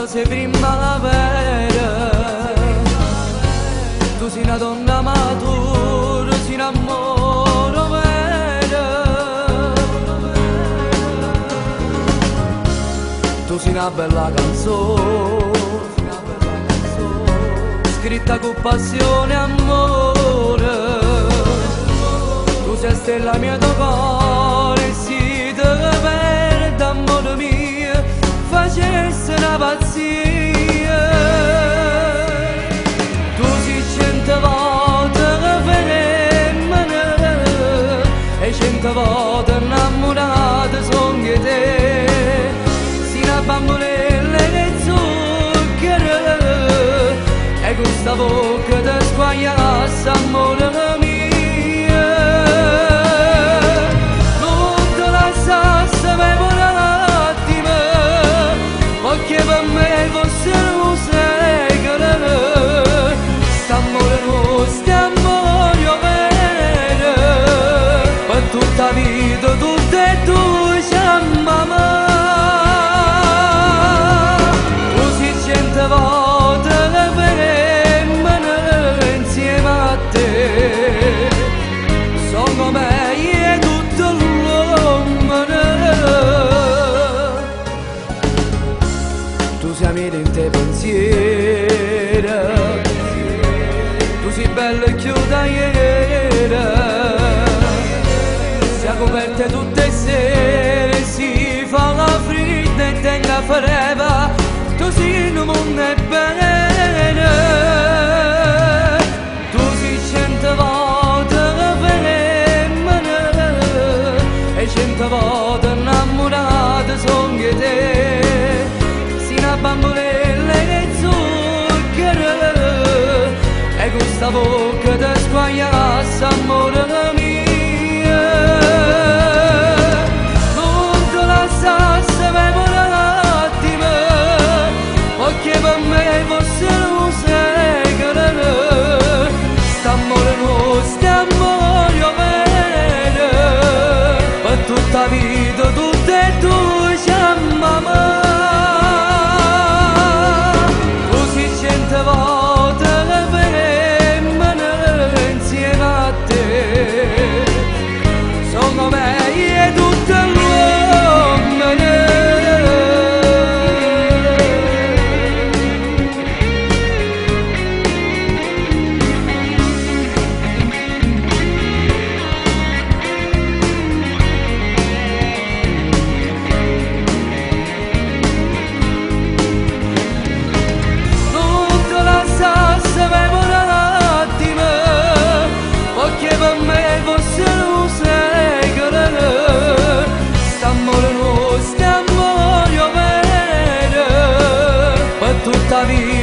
sei primavera, tu sei una donna matura, sei un amore vero, tu sei una bella canzone, scritta con passione e amore, tu sei stella mia tuo cuore, si te perde amore mio, facesse una pazzia. Tu sei 100 volte femmina e 100 volte innamorata sono di te, sei una bambolella che zucchero e questa bocca ti squagliassa amore mio. Che per me fosse un segreto, st'amore nostro, amore vero, per tutta la vita, tutte e due siamo amati. Tu sei 100 volte femmina insieme a te, sono come io e tutto l'uomo. Tu sei amica in te pensiero, tu sei bella e chiusa ieri, siamo coperte tutte le sere, si fa la fredda e tenga forever, tu sei in un mondo e bene, tu sei 100 volte femmina e 100 volte innamorata sono di te, una bambolella che zucchero e questa bocca ti squagliassa amore mio. Non te lasciasse mai per un attimo, perché per me fosse un segreto, st'amore nostro, amore vero, per tutta la vita, tutte e due siamo amati. Volte femmina insieme a te, sono me e tutto l'uomo. Per me fosse un segreto, st'amore nostro, amore vero, per tutta la vita.